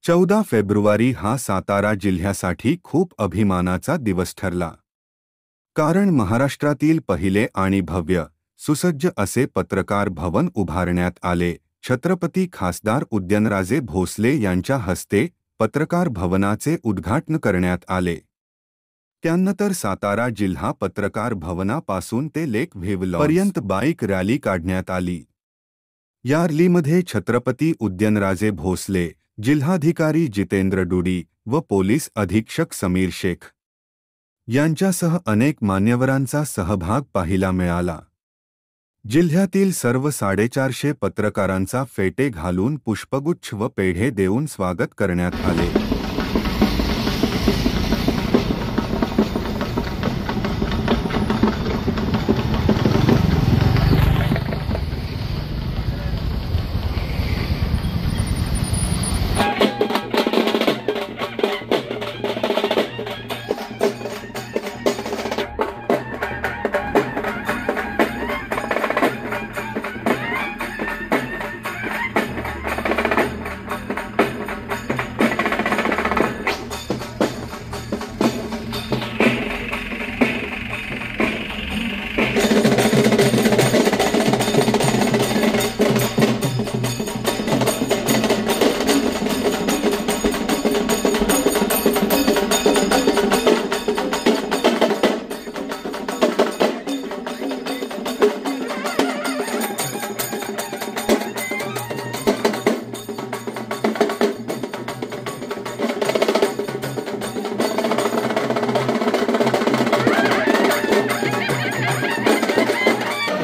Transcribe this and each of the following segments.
14 February हा सातारा जिल्ह्यासाठी खूप अभिमानाचा दिवस ठरला। कारण महाराष्ट्रातील पहिले आणि भव्य, सुसज्ज असे पत्रकार भवन उभारण्यात आले। छत्रपती खासदार उदयनराजे भोसले यांच्या हस्ते पत्रकार भवनाचे उद्घाटन करण्यात आले। त्यानंतर सातारा जिल्हा पत्रकार भवनापासून ते लेक व्हेव पर्यंत बाईक रॅली काढण्यात आली। या रॅलीमध्ये छत्रपती उदयनराजे भोसले, जिल्हाधिकारी जितेंद्र डुडी व पोलीस अधीक्षक समीर शेख यांच्यासह अनेक मान्यवरांचा सहभाग पाहायला मिळाला। जिल्ह्यातील सर्व 450 पत्रकारांचा फेटे घालून पुष्पगुच्छ व पेढे देऊन स्वागत करण्यात आले।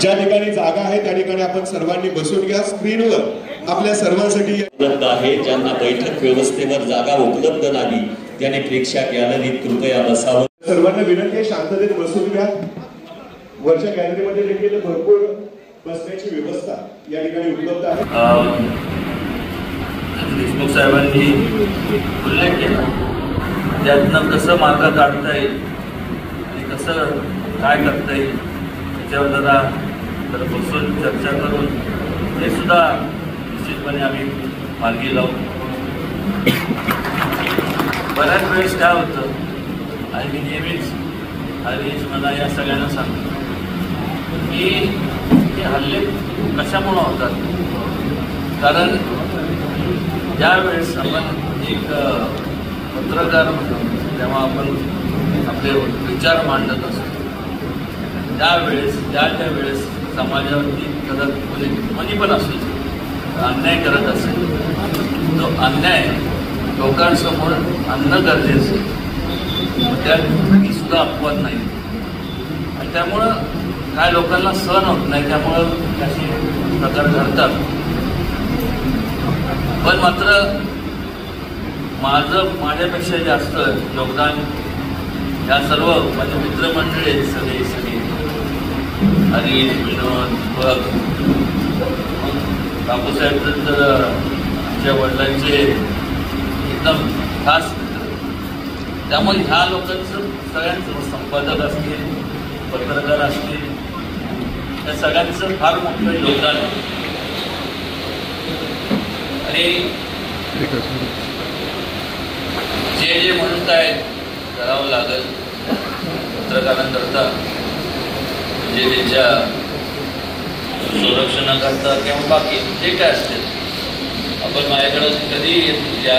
ज्या ठिकाणी जागा आहे त्या ठिकाणी आपण सर्वांनी बसून घ्या। स्क्रीनवर आपल्या सर्वांसाठी उपलब्ध आहे। ज्यांना बैठक व्यवस्थेवर जागा उपलब्ध नाही त्याने प्रेक्षक गॅलरीत कृपया बसावं। सर्वांना विनंती आहे शांततेत बसून घ्या। वरच्या गॅलरीमध्ये देखील भरपूर बसण्याची व्यवस्था या ठिकाणी उपलब्ध आहे। देशमुख साहेबांनी उल्लेख केला त्यातनं कसं मार्ग काढता येईल आणि कसं काय करता येईल त्याच्यावर जरा बसून चर्चा करून हे सुद्धा निश्चितपणे आम्ही मार्गी लावू। बऱ्याच वेळेस काय होतं आणि मी नेहमीच मला या सगळ्यांना सांगतो की हे हल्ले कशामुळे होतात। कारण ज्यावेळेस आपण एक पत्रकार तेव्हा आपण आपले विचार मांडत असतो त्यावेळेस वेळेस समाजावरती कोणी पण असू अन्याय करत असेल तो अन्याय लोकांसमोर आणणं गरजेचं त्यात सुद्धा अपवाद नाही आणि त्यामुळं काय लोकांना सहन होत नाही त्यामुळं असे प्रकार घडतात। पण मात्र माझ्यापेक्षा जास्त योगदान या सर्व माझे मित्रमंडळी सगळे हरीश विनोद बघ बापूसाहेब तर आमच्या वडिलांचे एकदम खास त्यामुळे ह्या लोकांचं सगळ्यांचं संपादक असतील पत्रकार असतील या सगळ्यांचं फार मोठं योगदान आहे। आणि जे म्हणत आहेत करावं लागेल पत्रकारांकरता म्हणजे त्यांच्या संरक्षणाकरता किंवा बाकी जे काय असतील आपण माझ्याकडे कधी या